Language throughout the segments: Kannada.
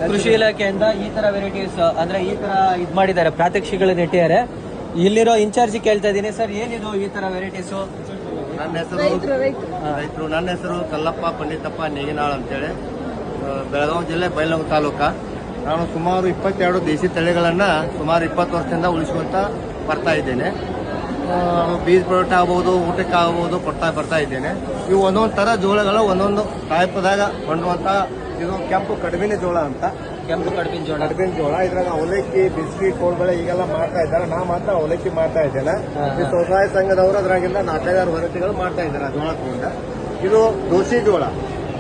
ಕೃಷಿ ಇಲಾಖೆಯಿಂದ ಈ ತರ ವೆರೈಟೀಸ್ ಅಂದ್ರೆ ಈ ತರ ಇದ್ ಮಾಡಿದ್ದಾರೆ, ಪ್ರಾತ್ಯಕ್ಷಿಗಳನ್ನ ಇಟ್ಟಿದ್ದಾರೆ. ಇಲ್ಲಿರೋ ಇನ್ಚಾರ್ಜ್ ಕೇಳ್ತಾ ಇದೀನಿ, ಸರ್ ಏನಿದು ಈ ತರ ವೆರೈಟೀಸ್? ನನ್ನ ರೈತರು. ನನ್ನ ಹೆಸರು ಕಲ್ಲಪ್ಪ ಪಂಡಿತಪ್ಪ ನೇಗಿನಾಳ್ ಅಂತೇಳಿ, ಬೆಳಗಾವಿ ಜಿಲ್ಲೆ ಬೈಲಹೊಂಗಲ ತಾಲೂಕ. ನಾನು ಸುಮಾರು 22 ದೇಸಿ ತಳಿಗಳನ್ನ ಸುಮಾರು 20 ವರ್ಷದಿಂದ ಉಳಿಸುವಂತ ಬರ್ತಾ ಇದ್ದೇನೆ. ಬೀಜ ಪ್ರಾಡಕ್ಟ್ ಆಗ್ಬಹುದು, ಊಟಕ್ಕೆ ಆಗ್ಬಹುದು ಕೊಡ್ತಾ ಬರ್ತಾ ಇದ್ದೇನೆ. ಇವು ಒಂದೊಂದು ತರ ಜೋಳಗಳು ಒಂದೊಂದು ಟೈಪ್ದಾಗ ಕೊಂಡುವಂತ. ಇದು ಕೆಂಪು ಕಡಿಮೆ ಜೋಳ ಅಂತ. ಕೆಂಪು ಕಡಿಮೆ ಜೋಳ ಇದ್ರಾಗ ಅವಲಕ್ಕಿ, ಬಿಸ್ಕಿ, ಕೋಳ್ಬಳೆ ಈಗೆಲ್ಲ ಮಾಡ್ತಾ ಇದ್ದಾರೆ. ನಾ ಮಾತ್ರ ಅವಲಕ್ಕಿ ಮಾಡ್ತಾ ಇದ್ದೇನೆ. ಈ ಸ್ವಸಹಾಯ ಸಂಘದವರು ಅದ್ರಾಗಿಂದ 4-5 ವೆರೈಟಿಗಳು ಮಾಡ್ತಾ ಇದ್ದಾರೆ ಜೋಳ ತಗೊಂಡ. ಇದು ದೋಸೆ ಜೋಳ.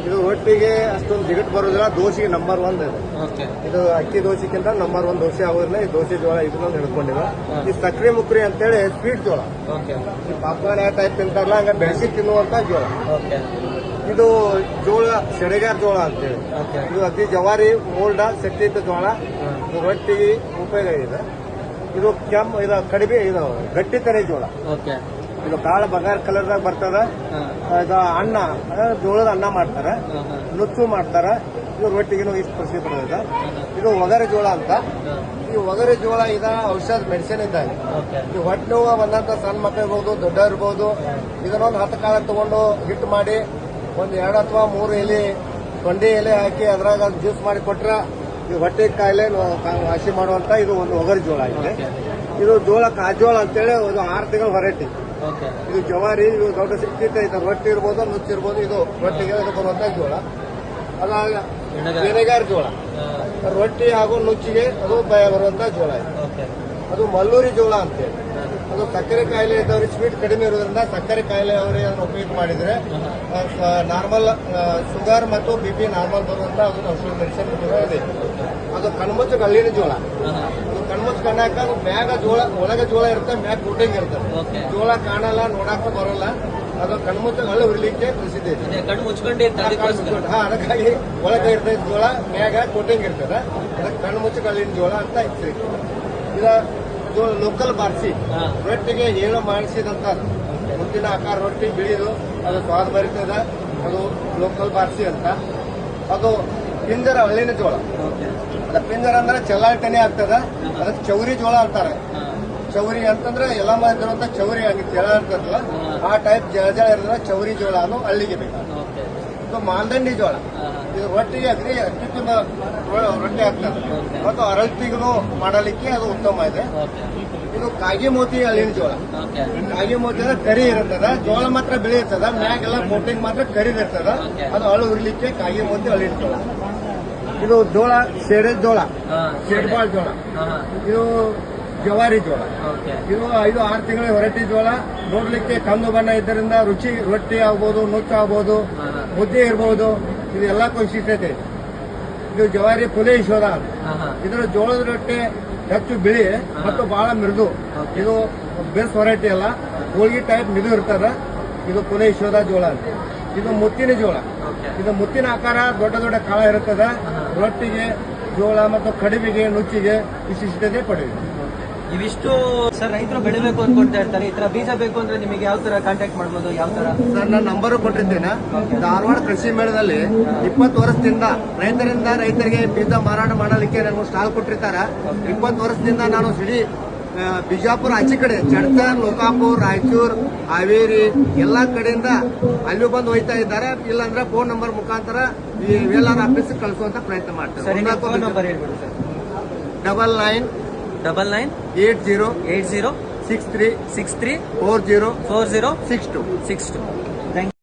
ಇದು ಒಟ್ಟಿಗೆ ಅಷ್ಟೊಂದು ಜಿಗಟ್ ಬರೋದಿಲ್ಲ. ದೋಸೆಗೆ ನಂಬರ್ 1 ಇದೆ. ಇದು ಅಕ್ಕಿ ದೋಸೆಗಿಂತ ನಂಬರ್ 1 ದೋಸೆ ಆಗೋದಿಲ್ಲ. ಈ ದೋಸೆ ಜೋಳ ಇದನ್ನ ಹಿಡ್ಕೊಂಡಿಲ್ಲ. ಈ ಸಕ್ರೆ ಮುಕ್ರಿ ಅಂತೇಳಿ ಸ್ವೀಟ್ ಜೋಳ. ಈ ಪಾಪ್ಕಾರ್ನ್ ಯಾವ ಟೈಪ್ ತಿಂತಾರಲ್ಲ ಹಂಗ ಬೆಳೆಸಿ ತಿನ್ನುವಂತ ಜೋಳ. ಇದು ಜೋಳ ಸೆಡೆಗಾರ ಜೋಳ ಅಂತೇಳಿ. ಇದು ಅತಿ ಜವಾರಿ ಮೋಲ್ಡ ಸೆಟ್ಟಿದ್ದ ಜೋಳ. ಇದು ರೊಟ್ಟಿಗೆ ಉಪಯೋಗ ಇದೆ. ಇದು ಕೆಂಪು, ಇದು ಕಡಿಮೆ, ಇದು ಗಟ್ಟಿ ತರಿ ಜೋಳ. ಇದು ಕಾಳು ಬಂಗಾರ ಕಲರ್ದಾಗ ಬರ್ತದ. ಇದು ಅನ್ನ, ಜೋಳದ ಅನ್ನ ಮಾಡ್ತಾರೆ, ನುಚ್ಚು ಮಾಡ್ತಾರೆ. ಇದು ರೊಟ್ಟಿಗೆ ಇಷ್ಟು ಪ್ರಸಿದ್ಧ ಇದೆ. ಇದು ಒಗರೆ ಜೋಳ ಅಂತ. ಈ ಒಗರೆ ಜೋಳ ಇದ ಔಷಧ ಮೆಡಿಸಿನ್ ಇದ್ದಾಗ ಈ ಹೊಟ್ಟೆ ನೋವು ಬಂದಂತ ಸಣ್ಣ ಮಕ್ಕಳು ಇರ್ಬೋದು, ದೊಡ್ಡ ಇರ್ಬೋದು, ಇದನ್ನೊಂದು 10 ಕಾಳ ತಗೊಂಡು ಹಿಟ್ಟು ಮಾಡಿ ಒಂದು 2 ಅಥವಾ 3 ಎಲೆ ತೊಂಡೆ ಎಲೆ ಹಾಕಿ ಅದ್ರಾಗ ಜ್ಯೂಸ್ ಮಾಡಿ ಕೊಟ್ರೆ ಈ ಹೊಟ್ಟೆ ಕಾಯಿಲೆ ವಾಸಿ ಮಾಡುವಂತ ಇದು ಒಂದು ಒಗರೆ ಜೋಳ ಇದೆ. ಇದು ಜೋಳ ಕಾಜೋಳ ಅಂತೇಳಿ ಒಂದು 6 ತಿಂಗಳ ವೆರೈಟಿ. ಇದು ಜವಾರಿ, ಇದು ದೊಡ್ಡ ಶಕ್ತಿ ಐತೆ. ರೊಟ್ಟಿ ಇರ್ಬೋದು, ನುಚ್ಚಿರ್ಬೋದು. ಇದು ರೊಟ್ಟಿಗೆ ಬರುವಂತ ಜೋಳ. ಅದಾಗ ಬೆನೆಗಾರ ಜೋಳ, ರೊಟ್ಟಿ ಹಾಗೂ ನುಚ್ಚಿಗೆ ಅದು ಬರುವಂತ ಜೋಳ ಇದೆ. ಅದು ಮಲ್ಲೂರಿ ಜೋಳ ಅಂತೇಳಿ. ಅದು ಸಕ್ಕರೆ ಕಾಯಿಲೆ ಇದ್ದವ್ರಿಗೆ ಸ್ವೀಟ್ ಕಡಿಮೆ ಇರೋದ್ರಿಂದ ಸಕ್ಕರೆ ಕಾಯಿಲೆ ಅವರಿಗೆ ಅದನ್ನು ಉಪಯೋಗ ಮಾಡಿದ್ರೆ ನಾರ್ಮಲ್ ಶುಗರ್ ಮತ್ತು BP ನಾರ್ಮಲ್ ಬರುವಂತ ಅದನ್ನ ಔಷಧ ಮೆಡಿಸಿನ್ ಇದೆ. ಅದು ಕಣ್ಮುಚ್ಚ ಕಳ್ಳಿನ ಜೋಳ. ಅದು ಕಣ್ಮುಚ್ಚ ಕಣ್ಣಾಕ ಅದು ಮ್ಯಾಗ ಜೋಳ, ಒಳಗೆ ಜೋಳ ಇರುತ್ತೆ, ಮ್ಯಾಗ ಕೋಟಿಂಗ್ ಇರ್ತದೆ. ಜೋಳ ಕಾಣಲ್ಲ, ನೋಡಾಕ ಬರೋಲ್ಲ. ಅದು ಕಣ್ಮುಚ್ಚ ಕಳ್ಳಿ ಉರಿಲಿಕ್ಕೆ ಪ್ರಸಿದ್ಧ ಇದೆ. ಅದಕ್ಕಾಗಿ ಒಳಗೆ ಇರ್ತದೆ ಜೋಳ, ಮ್ಯಾಗ ಕೋಟಿಂಗ್ ಇರ್ತದೆ. ಅದಕ್ಕೆ ಕಣ್ಮುಚ್ಚ ಕಳ್ಳಿನ ಜೋಳ ಅಂತ ಹೆಸರು. ಇದ ಜೋಳ ಲೋಕಲ್ ಬಾರ್ಸಿ, ರೊಟ್ಟಿಗೆ ಹೇಳು ಮಾಡಿಸಿದಂತ ಮುದ್ದಿನ ಆಕಾರ ರೊಟ್ಟಿ ಬಿಳಿದು ಅದು ಸ್ವಾದ ಬರ್ತದೆ. ಅದು ಲೋಕಲ್ ಬಾರ್ಸಿ ಅಂತ. ಅದು ಪಿಂಜರ ಹಳ್ಳಿನ ಜೋಳ. ಅದ ಪಿಂಜರ ಅಂದ್ರೆ ಚೆಲ್ಲಾಟನೆ ಆಗ್ತದ. ಅದಕ್ಕೆ ಚೌರಿ ಜೋಳ ಅಂತಾರೆ. ಚೌರಿ ಅಂತಂದ್ರೆ ಎಲ್ಲ ಮಾಡಿರುವಂತ ಚೌರಿ ಆಗಿ ಜಳ ಇರ್ತದಲ್ಲ, ಆ ಟೈಪ್ ಜಳ ಇರೋದ್ರ ಚೌರಿ ಜೋಳ ಅನ್ನೋ ಹಳ್ಳಿಗೆ ಬೇಕು. ಇದು ಮಾಲ್ದಂಡಿ ಜೋಳ. ಇದು ರೊಟ್ಟಿಗೆ ಅಗ್ರಿ ಅತ್ಯುತ್ತಮ ರೊಟ್ಟಿ ಆಗ್ತದೆ ಮತ್ತು ಅರಳ್ತಿಗೂ ಮಾಡಲಿಕ್ಕೆ ಅದು ಉತ್ತಮ ಇದೆ. ಇದು ಕಾಗಿ ಮೋತಿ ಹಳ್ಳಿನ ಜೋಳ. ಕಾಗಿ ಮೋತಿ ಅಂದ್ರೆ ಕರಿ ಇರ್ತದ, ಜೋಳ ಮಾತ್ರ ಬಿಳಿ ಇರ್ತದ, ಮ್ಯಾಗೆಲ್ಲ ಕೋಟಿಂಗ್ ಮಾತ್ರ ಕರಿದಿರ್ತದ. ಅದು ಅಳು ಉರ್ಲಿಕ್ಕೆ ಕಾಗಿ ಮೋತಿ ಹಳ್ಳಿನ ಜೋಳ. ಇದು ಜೋಳ ಸೇಡೆ ಜೋಳ, ಸೇಡ್ಬಾಳ್ ಜೋಳ. ಇದು ಜವಾರಿ ಜೋಳ. ಇದು 5-6 ತಿಂಗಳ ವೆರೈಟಿ ಜೋಳ. ನೋಡ್ಲಿಕ್ಕೆ ಕಂದು ಬಣ್ಣ ಇದ್ದರಿಂದ ರುಚಿ ರೊಟ್ಟಿ ಆಗ್ಬೋದು, ನುಚ್ಚು ಆಗ್ಬೋದು, ಮುದ್ದೆ ಇರ್ಬೋದು. ಇದು ಎಲ್ಲ ವಿಶಿಷ್ಟತೆ. ಇದು ಜವಾರಿ ಪುಲೆ ಯಶೋಧ. ಇದರ ಜೋಳದ ರೊಟ್ಟಿ ಹೆಚ್ಚು ಬಿಳಿ ಮತ್ತು ಬಹಳ ಮೃದು. ಇದು ಬೆಸ್ಟ್ ವೆರೈಟಿ ಅಲ್ಲ, ಹೋಳಿಗೆ ಟೈಪ್ ಮಿದು ಇರ್ತದ. ಇದು ಪುಲೆ ಯಶೋಧ ಜೋಳ ಅಂತ. ಇದು ಮುತ್ತಿನ ಜೋಳ. ಇದು ಮುತ್ತಿನ ಆಕಾರ ದೊಡ್ಡ ದೊಡ್ಡ ಕಾಳ ಇರುತ್ತದ. ರೊಟ್ಟಿಗೆ, ಜೋಳ ಮತ್ತು ಕಡಿಮೆಗೆ, ನುಚ್ಚಿಗೆ ವಿಶಿಷ್ಟತೆ ಪಡೆದಿದೆ. ಇವಿಷ್ಟು ಸರ್ ರೈತರು ಬೆಳಿಬೇಕು ಅನ್ಕೊಂತಾ ಇರ್ತಾರೆ. ಈ ತರ ಬೀಜ ಬೇಕು ಅಂದ್ರೆ ನಿಮಗೆ ಯಾವ ತರ ಕಾಂಟ್ಯಾಕ್ಟ್ ಮಾಡಬಹುದು? ಯಾವ ತರ? ಸರ್, ನಾನು ನಂಬರ್ ಕೊಟ್ಟಿದ್ದೇನೆ. ಧಾರವಾಡ ಕೃಷಿ ಮೇಳದಲ್ಲಿ 20 ವರ್ಷದಿಂದ ರೈತರಿಗೆ ಬೀಜ ಮಾರಾಟ ಮಾಡಲಿಕ್ಕೆ ನನಗೆ ಸ್ಟಾಲ್ ಕೊಟ್ಟಿರ್ತಾರೆ. 20 ವರ್ಷದಿಂದ ನಾನು ಸಿಡಿ ಬಿಜಾಪುರ ಆಚೆ ಕಡೆ ಚಡ್ಚನ್, ಲೋಕಾಪುರ್, ರಾಯಚೂರು, ಹಾವೇರಿ ಎಲ್ಲಾ ಕಡೆಯಿಂದ ಅಲ್ಲೂ ಬಂದು ಹೋಯ್ತಾ ಇದ್ದಾರೆ. ಇಲ್ಲಾಂದ್ರೆ ಫೋನ್ ನಂಬರ್ ಮುಖಾಂತರ ಈ ವೇಲಾರ್ ಆಫೀಸ್ ಕಳಿಸುವಂತ ಪ್ರಯತ್ನ ಮಾಡ್ತಾರೆ. 998063634062.